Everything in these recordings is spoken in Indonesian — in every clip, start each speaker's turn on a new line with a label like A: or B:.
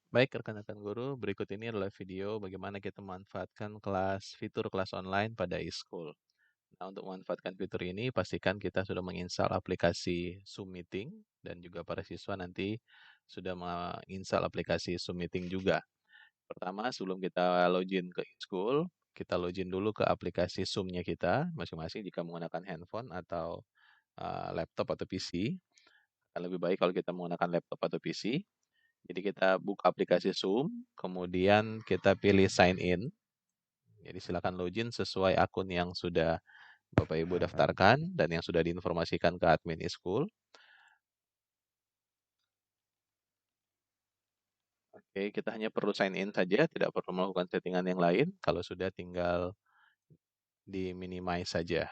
A: Baik, rekan-rekan guru, berikut ini adalah video bagaimana kita memanfaatkan fitur kelas online pada e-school. Nah, untuk memanfaatkan fitur ini, pastikan kita sudah menginstal aplikasi Zoom Meeting dan juga para siswa nanti sudah menginstal aplikasi Zoom Meeting juga. Pertama, sebelum kita login ke e-school, kita login dulu ke aplikasi Zoom-nya kita masing-masing jika menggunakan handphone atau laptop atau PC. Akan lebih baik kalau kita menggunakan laptop atau PC. Jadi kita buka aplikasi Zoom, kemudian kita pilih sign in. Jadi silakan login sesuai akun yang sudah Bapak Ibu daftarkan dan yang sudah diinformasikan ke admin e-school. Oke, kita hanya perlu sign in saja, tidak perlu melakukan settingan yang lain. Kalau sudah tinggal di minimize saja.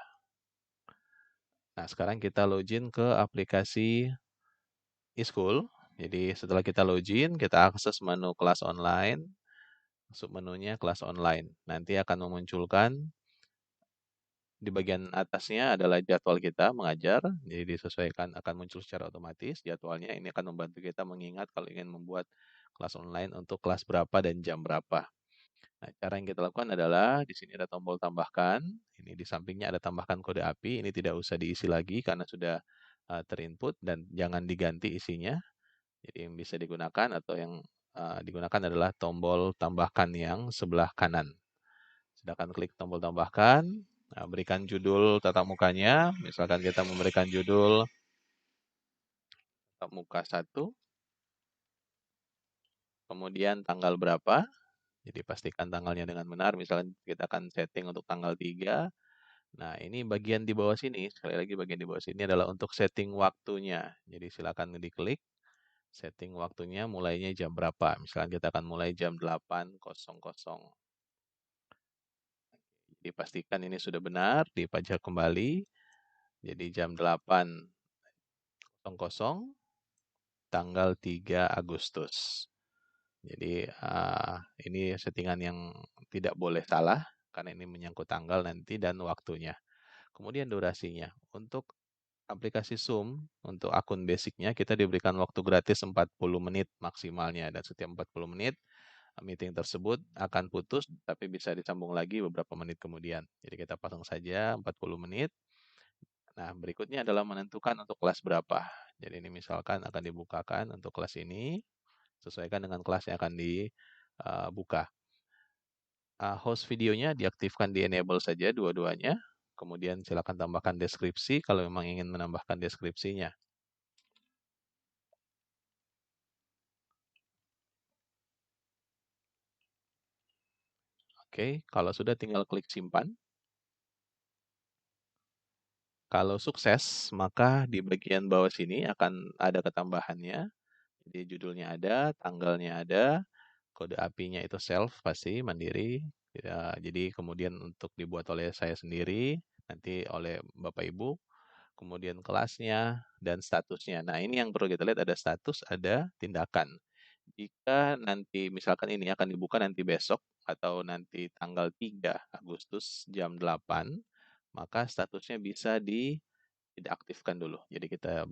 A: Nah, sekarang kita login ke aplikasi e-school. Jadi setelah kita login, kita akses menu kelas online. Submenunya kelas online. Nanti akan memunculkan di bagian atasnya adalah jadwal kita mengajar, jadi disesuaikan akan muncul secara otomatis jadwalnya. Ini akan membantu kita mengingat kalau ingin membuat kelas online untuk kelas berapa dan jam berapa. Nah, cara yang kita lakukan adalah di sini ada tombol tambahkan. Ini di sampingnya ada tambahkan kode API. Ini tidak usah diisi lagi karena sudah terinput dan jangan diganti isinya. Jadi yang bisa digunakan atau yang digunakan adalah tombol tambahkan yang sebelah kanan. Silakan klik tombol tambahkan. Nah, berikan judul tatap mukanya. Misalkan kita memberikan judul tatap muka 1, kemudian tanggal berapa. Jadi pastikan tanggalnya dengan benar. Misalkan kita akan setting untuk tanggal 3. Nah, ini bagian di bawah sini. Sekali lagi bagian di bawah sini adalah untuk setting waktunya. Jadi silakan diklik setting waktunya mulainya jam berapa. Misalkan kita akan mulai jam 8.00. Jadi pastikan ini sudah benar, dipajak kembali. Jadi jam 8.00 tanggal 3 Agustus. Jadi ini settingan yang tidak boleh salah karena ini menyangkut tanggal nanti dan waktunya. Kemudian durasinya. Untuk aplikasi Zoom, untuk akun basicnya kita diberikan waktu gratis 40 menit maksimalnya dan setiap 40 menit meeting tersebut akan putus tapi bisa disambung lagi beberapa menit kemudian. Jadi kita pasang saja 40 menit. Nah, berikutnya adalah menentukan untuk kelas berapa. Jadi ini misalkan akan dibukakan untuk kelas ini, sesuaikan dengan kelas yang akan dibuka. Host videonya diaktifkan di enable saja dua-duanya. Kemudian silakan tambahkan deskripsi kalau memang ingin menambahkan deskripsinya. Oke, kalau sudah tinggal klik simpan. Kalau sukses, maka di bagian bawah sini akan ada ketambahannya. Jadi judulnya ada, tanggalnya ada, kode API-nya itu self pasti mandiri. Ya, jadi kemudian untuk dibuat oleh saya sendiri, nanti oleh Bapak Ibu, kemudian kelasnya dan statusnya. Nah, ini yang perlu kita lihat ada status, ada tindakan. Jika nanti misalkan ini akan dibuka nanti besok atau nanti tanggal 3 Agustus jam 8, maka statusnya bisa tidak aktifkan dulu. Jadi kita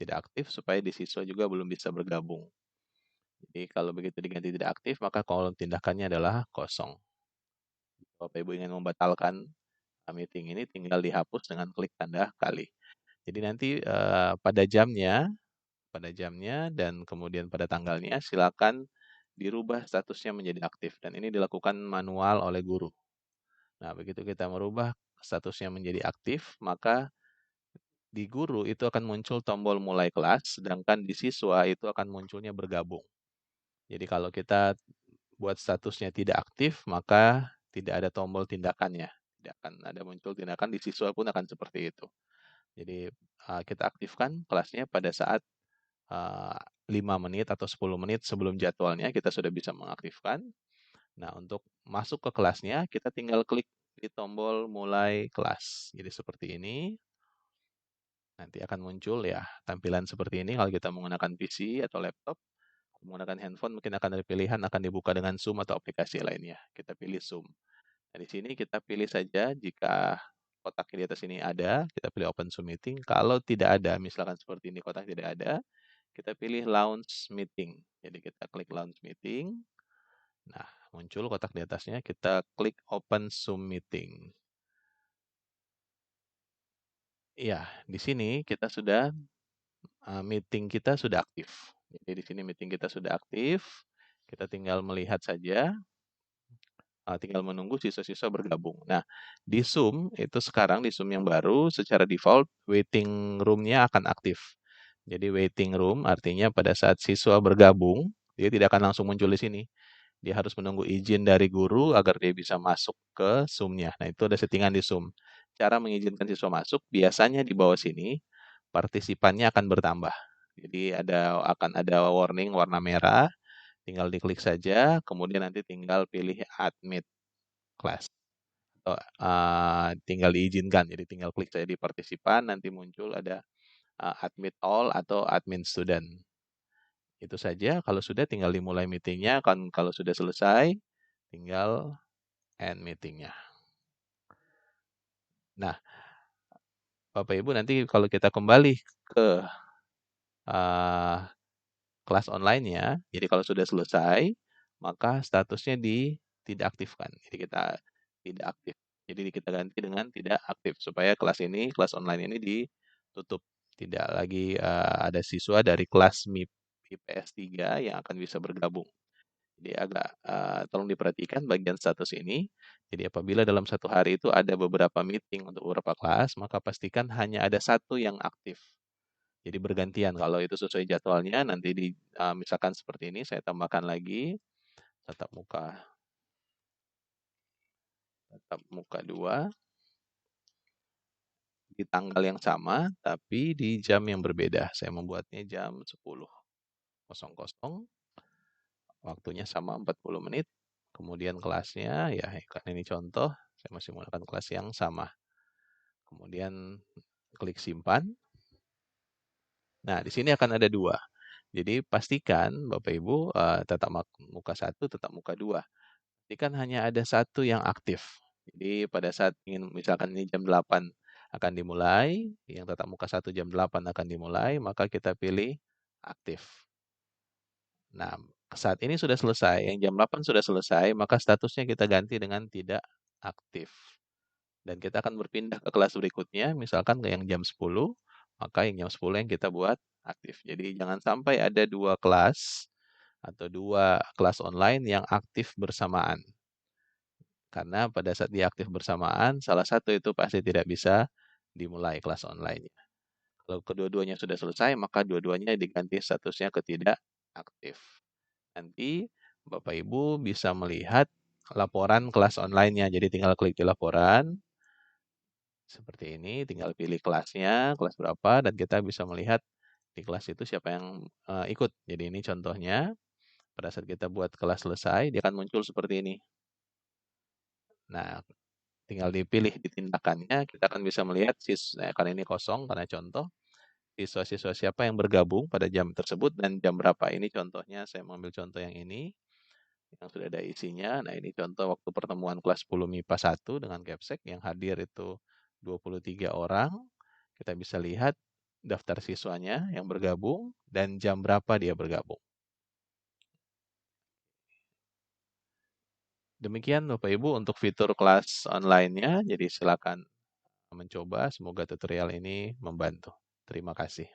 A: tidak aktif supaya di siswa juga belum bisa bergabung. Jadi kalau begitu diganti tidak aktif, maka kolom tindakannya adalah kosong. Bapak Ibu ingin membatalkan meeting ini, tinggal dihapus dengan klik tanda kali. Jadi nanti pada jamnya dan kemudian pada tanggalnya silakan dirubah statusnya menjadi aktif dan ini dilakukan manual oleh guru. Nah, begitu kita merubah statusnya menjadi aktif, maka di guru itu akan muncul tombol mulai kelas, sedangkan di siswa itu akan munculnya bergabung. Jadi kalau kita buat statusnya tidak aktif, maka tidak ada tombol tindakannya. Tidak akan ada muncul tindakan, di siswa pun akan seperti itu. Jadi kita aktifkan kelasnya pada saat 5 menit atau 10 menit sebelum jadwalnya kita sudah bisa mengaktifkan. Nah, untuk masuk ke kelasnya, kita tinggal klik di tombol mulai kelas. Jadi seperti ini. Nanti akan muncul ya tampilan seperti ini kalau kita menggunakan PC atau laptop. Menggunakan handphone mungkin akan ada pilihan akan dibuka dengan Zoom atau aplikasi lainnya. Kita pilih Zoom. Nah, di sini kita pilih saja jika kotak di atas ini ada, kita pilih Open Zoom Meeting. Kalau tidak ada, misalkan seperti ini kotak tidak ada, kita pilih launch meeting. Jadi kita klik launch meeting. Nah, muncul kotak di atasnya, kita klik open Zoom meeting. Iya, di sini kita sudah meeting kita sudah aktif. Jadi di sini meeting kita sudah aktif. Kita tinggal melihat saja, tinggal menunggu siswa-siswa bergabung. Nah, di Zoom itu sekarang di Zoom yang baru secara default waiting room-nya akan aktif. Jadi waiting room artinya pada saat siswa bergabung, dia tidak akan langsung muncul di sini. Dia harus menunggu izin dari guru agar dia bisa masuk ke Zoom-nya. Nah, itu ada settingan di Zoom. Cara mengizinkan siswa masuk biasanya di bawah sini partisipannya akan bertambah. Jadi akan ada warning warna merah, tinggal diklik saja, kemudian nanti tinggal pilih admit class atau tinggal diizinkan. Jadi tinggal klik saja di partisipan, nanti muncul ada admit all atau admin student. Itu saja. Kalau sudah tinggal dimulai meetingnya. Kalau sudah selesai, tinggal end meetingnya. Nah, Bapak Ibu nanti kalau kita kembali ke uh, kelas online-nya, jadi kalau sudah selesai, maka statusnya tidak aktifkan. Jadi kita tidak aktif. Jadi kita ganti dengan tidak aktif supaya kelas online ini ditutup. Tidak lagi ada siswa dari kelas MIP IPS 3 yang akan bisa bergabung. Jadi agak tolong diperhatikan bagian status ini. Jadi apabila dalam satu hari itu ada beberapa meeting untuk beberapa kelas, maka pastikan hanya ada satu yang aktif. Jadi bergantian. Kalau itu sesuai jadwalnya, nanti misalkan seperti ini, saya tambahkan lagi tatap muka 2 di tanggal yang sama, tapi di jam yang berbeda. Saya membuatnya jam 10.00. Waktunya sama 40 menit. Kemudian kelasnya, ya karena ini contoh, saya masih menggunakan kelas yang sama. Kemudian klik simpan. Nah, di sini akan ada 2. Jadi pastikan Bapak Ibu tatap muka 1, tatap muka 2. Pastikan hanya ada satu yang aktif. Jadi pada saat ingin misalkan ini jam 8 akan dimulai, yang tatap muka 1 jam 8 akan dimulai, maka kita pilih aktif. Nah, saat ini sudah selesai, yang jam 8 sudah selesai, maka statusnya kita ganti dengan tidak aktif. Dan kita akan berpindah ke kelas berikutnya, misalkan ke yang jam 10, maka yang jam 10 yang kita buat aktif. Jadi jangan sampai ada 2 kelas atau 2 kelas online yang aktif bersamaan. Karena pada saat dia aktif bersamaan, salah satu itu pasti tidak bisa dimulai kelas online-nya. Kalau kedua-duanya sudah selesai, maka dua-duanya diganti statusnya ke tidak aktif. Nanti Bapak Ibu bisa melihat laporan kelas online-nya. Jadi tinggal klik di laporan, seperti ini, tinggal pilih kelasnya, kelas berapa, dan kita bisa melihat di kelas itu siapa yang ikut. Jadi ini contohnya, pada saat kita buat kelas selesai, dia akan muncul seperti ini. Nah, tinggal dipilih di tindakannya, kita akan bisa melihat karena ini kosong, karena contoh, siswa-siswa siapa yang bergabung pada jam tersebut dan jam berapa. Ini contohnya, saya mengambil contoh yang ini, yang sudah ada isinya. Nah, ini contoh waktu pertemuan kelas 10 MIPA 1 dengan Capsek, yang hadir itu 23 orang. Kita bisa lihat daftar siswanya yang bergabung dan jam berapa dia bergabung. Demikian Bapak Ibu untuk fitur kelas online-nya. Jadi silakan mencoba. Semoga tutorial ini membantu. Terima kasih.